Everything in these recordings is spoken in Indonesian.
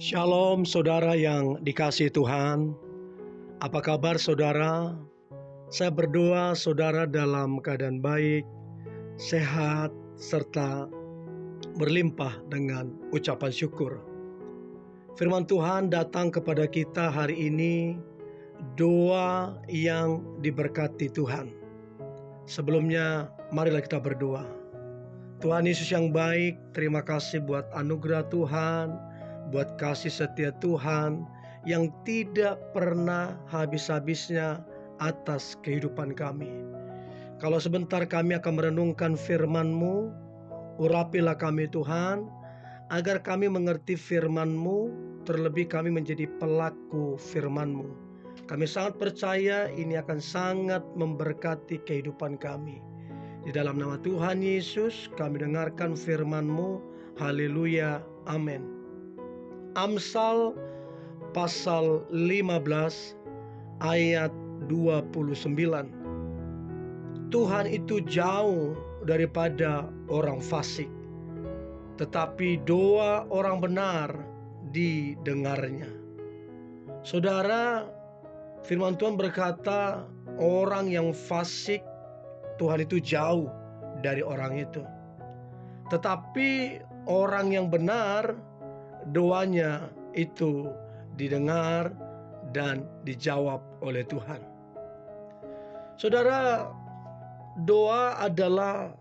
Shalom saudara yang dikasihi Tuhan. Apa kabar saudara? Saya berdoa saudara dalam keadaan baik, sehat, serta berlimpah dengan ucapan syukur. Firman Tuhan datang kepada kita hari ini, doa yang diberkati Tuhan. Sebelumnya marilah kita berdoa. Tuhan Yesus yang baik, terima kasih buat anugerah Tuhan, buat kasih setia Tuhan yang tidak pernah habis-habisnya atas kehidupan kami. Kalau sebentar kami akan merenungkan firman-Mu, urapilah kami Tuhan, agar kami mengerti firman-Mu, terlebih kami menjadi pelaku firman-Mu. Kami sangat percaya ini akan sangat memberkati kehidupan kami. Di dalam nama Tuhan Yesus kami dengarkan firman-Mu. Haleluya, amin. Amsal pasal 15 ayat 29. Tuhan itu jauh daripada orang fasik, tetapi doa orang benar didengarnya. Saudara, firman Tuhan berkata orang yang fasik, Tuhan itu jauh dari orang itu. Tetapi orang yang benar, doanya itu didengar dan dijawab oleh Tuhan. Saudara, doa adalah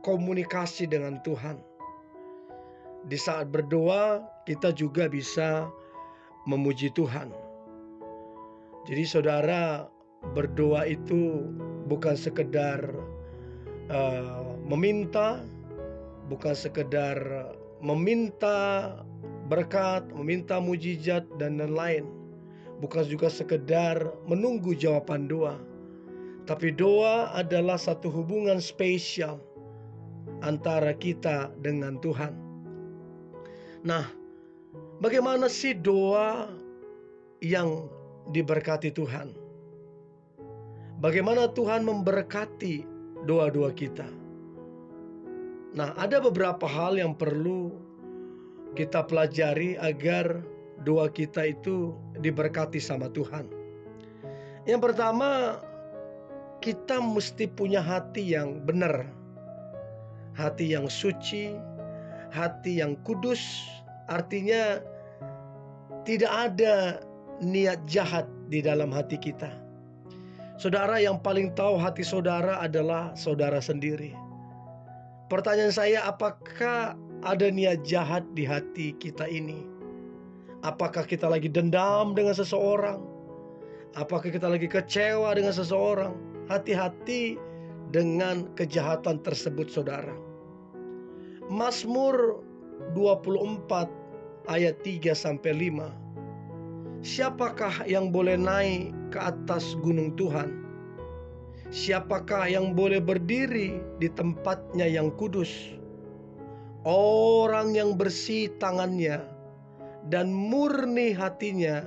komunikasi dengan Tuhan. Di saat berdoa, kita juga bisa memuji Tuhan. Jadi saudara, berdoa itu bukan sekedar meminta, bukan sekedar meminta berkat, meminta mujizat dan lain-lain. Bukan juga sekedar menunggu jawaban doa. Tapi doa adalah satu hubungan spesial antara kita dengan Tuhan. Nah, bagaimana sih doa yang diberkati Tuhan? Bagaimana Tuhan memberkati doa-doa kita? Nah, ada beberapa hal yang perlu kita pelajari agar doa kita itu diberkati sama Tuhan. Yang pertama, kita mesti punya hati yang benar, hati yang suci, hati yang kudus. Artinya tidak ada niat jahat di dalam hati kita. Saudara, yang paling tahu hati saudara adalah saudara sendiri. Pertanyaan saya, apakah ada niat jahat di hati kita ini? Apakah kita lagi dendam dengan seseorang? Apakah kita lagi kecewa dengan seseorang? Hati-hati dengan kejahatan tersebut saudara. Mazmur 24 ayat 3-5. Siapakah yang boleh naik ke atas gunung Tuhan? Siapakah yang boleh berdiri di tempatnya yang kudus? Orang yang bersih tangannya dan murni hatinya,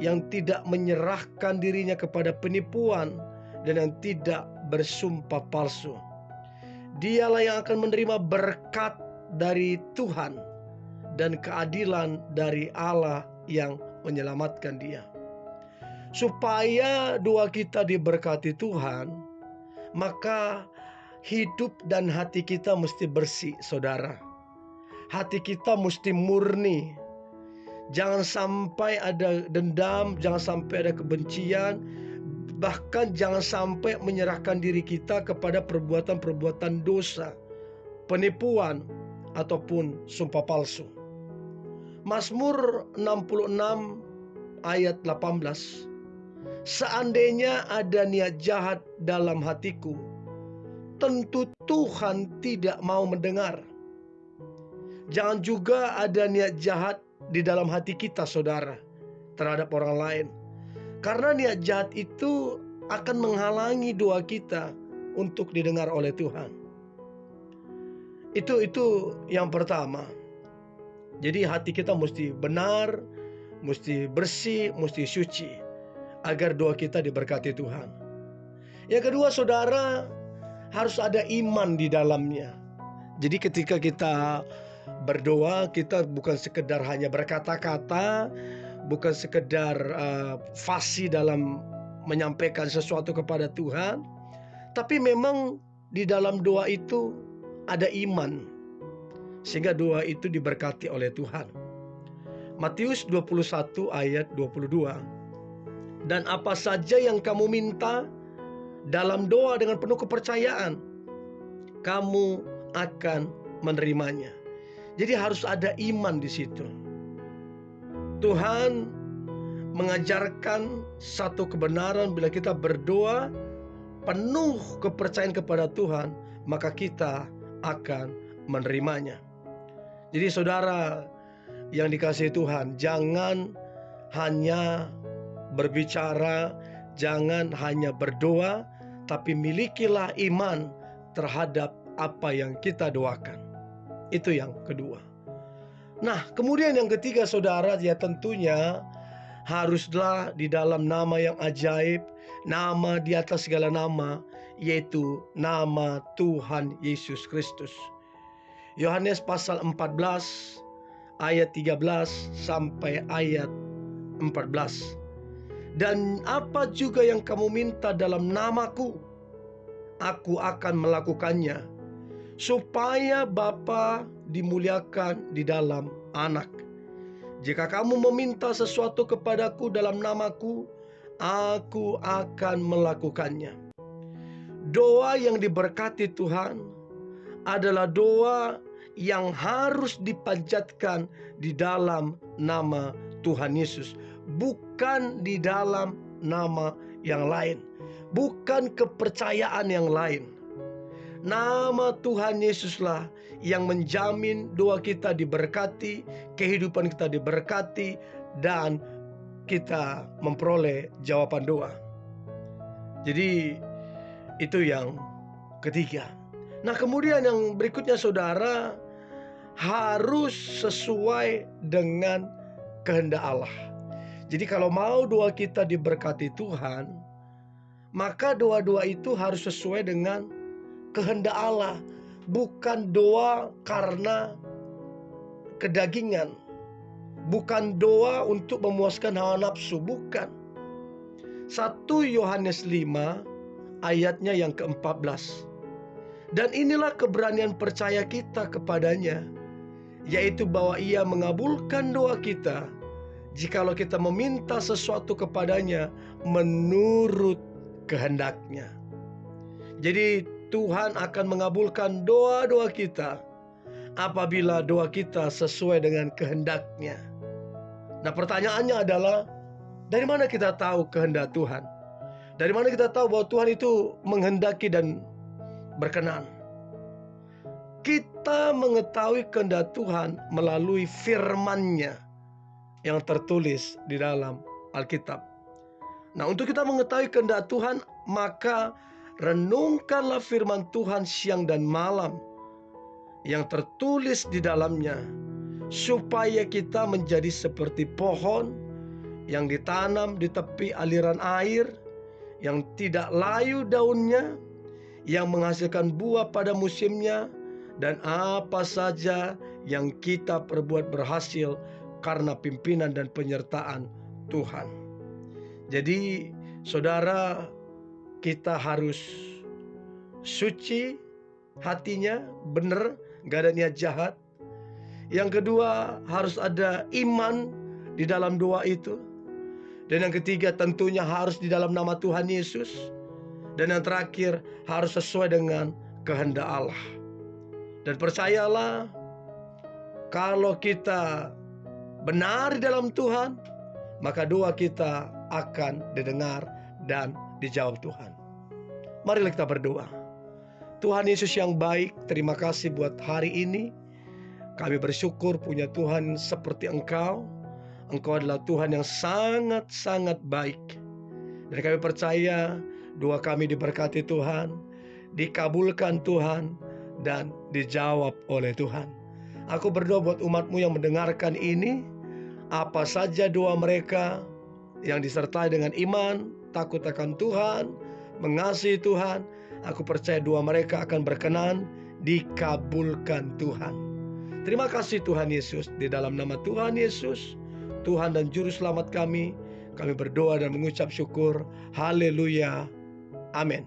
yang tidak menyerahkan dirinya kepada penipuan dan yang tidak bersumpah palsu. Dialah yang akan menerima berkat dari Tuhan dan keadilan dari Allah yang menyelamatkan dia. Supaya doa kita diberkati Tuhan, maka hidup dan hati kita mesti bersih saudara. Hati kita mesti murni. Jangan sampai ada dendam, jangan sampai ada kebencian, bahkan jangan sampai menyerahkan diri kita kepada perbuatan-perbuatan dosa, penipuan, ataupun sumpah palsu. Mazmur 66 ayat 18. Seandainya ada niat jahat dalam hatiku, tentu Tuhan tidak mau mendengar. Jangan juga ada niat jahat di dalam hati kita saudara terhadap orang lain. Karena niat jahat itu akan menghalangi doa kita untuk didengar oleh Tuhan. Itu yang pertama. Jadi hati kita mesti benar, mesti bersih, mesti suci, agar doa kita diberkati Tuhan. Yang kedua saudara, harus ada iman di dalamnya. Jadi ketika kita Berdoa kita bukan sekedar hanya berkata-kata, bukan sekedar fasih dalam menyampaikan sesuatu kepada Tuhan, tapi memang di dalam doa itu ada iman, sehingga doa itu diberkati oleh Tuhan. Matius 21 ayat 22. Dan apa saja yang kamu minta dalam doa dengan penuh kepercayaan, kamu akan menerimanya. Jadi harus ada iman di situ. Tuhan mengajarkan satu kebenaran, bila kita berdoa penuh kepercayaan kepada Tuhan, maka kita akan menerimanya. Jadi saudara yang dikasihi Tuhan, jangan hanya berbicara, jangan hanya berdoa, tapi milikilah iman terhadap apa yang kita doakan. Itu yang kedua. Nah, kemudian yang ketiga saudara, ya tentunya haruslah di dalam nama yang ajaib, nama di atas segala nama, yaitu nama Tuhan Yesus Kristus. Yohanes pasal 14 ayat 13 sampai ayat 14. Dan apa juga yang kamu minta dalam namaku, aku akan melakukannya, supaya Bapa dimuliakan di dalam Anak. Jika kamu meminta sesuatu kepadaku dalam namaku, aku akan melakukannya. Doa yang diberkati Tuhan adalah doa yang harus dipanjatkan di dalam nama Tuhan Yesus, bukan di dalam nama yang lain, bukan kepercayaan yang lain. Nama Tuhan Yesuslah yang menjamin doa kita diberkati, kehidupan kita diberkati, dan kita memperoleh jawaban doa. Jadi itu yang ketiga. Nah, kemudian yang berikutnya saudara, harus sesuai dengan kehendak Allah. Jadi kalau mau doa kita diberkati Tuhan, maka doa-doa itu harus sesuai dengan kehendak Allah, bukan doa karena kedagingan, bukan doa untuk memuaskan hawa nafsu, bukan. 1 Yohanes 5 ayatnya yang ke-14. Dan inilah keberanian percaya kita kepadanya, yaitu bahwa Ia mengabulkan doa kita jikalau kita meminta sesuatu kepadanya menurut kehendaknya. Jadi Tuhan akan mengabulkan doa-doa kita apabila doa kita sesuai dengan kehendaknya. Nah, pertanyaannya adalah, dari mana kita tahu kehendak Tuhan? Dari mana kita tahu bahwa Tuhan itu menghendaki dan berkenan? Kita mengetahui kehendak Tuhan melalui firman-Nya yang tertulis di dalam Alkitab. Nah, untuk kita mengetahui kehendak Tuhan, maka renungkanlah firman Tuhan siang dan malam yang tertulis di dalamnya, supaya kita menjadi seperti pohon yang ditanam di tepi aliran air, yang tidak layu daunnya, yang menghasilkan buah pada musimnya, dan apa saja yang kita perbuat berhasil karena pimpinan dan penyertaan Tuhan. Jadi saudara, kita harus suci hatinya, benar, gak ada niat jahat. Yang kedua, harus ada iman di dalam doa itu. Dan yang ketiga, tentunya harus di dalam nama Tuhan Yesus. Dan yang terakhir, harus sesuai dengan kehendak Allah. Dan percayalah, kalau kita benar di dalam Tuhan, maka doa kita akan didengar dan dijawab Tuhan. Marilah kita berdoa. Tuhan Yesus yang baik, terima kasih buat hari ini. Kami bersyukur punya Tuhan seperti Engkau. Engkau adalah Tuhan yang sangat-sangat baik. Dan kami percaya doa kami diberkati Tuhan, dikabulkan Tuhan, dan dijawab oleh Tuhan. Aku berdoa buat umat-Mu yang mendengarkan ini, apa saja doa mereka yang disertai dengan iman, takut akan Tuhan, mengasihi Tuhan, aku percaya doa mereka akan berkenan, dikabulkan Tuhan. Terima kasih Tuhan Yesus. Di dalam nama Tuhan Yesus, Tuhan dan Juru Selamat kami berdoa dan mengucap syukur. Haleluya. Amin.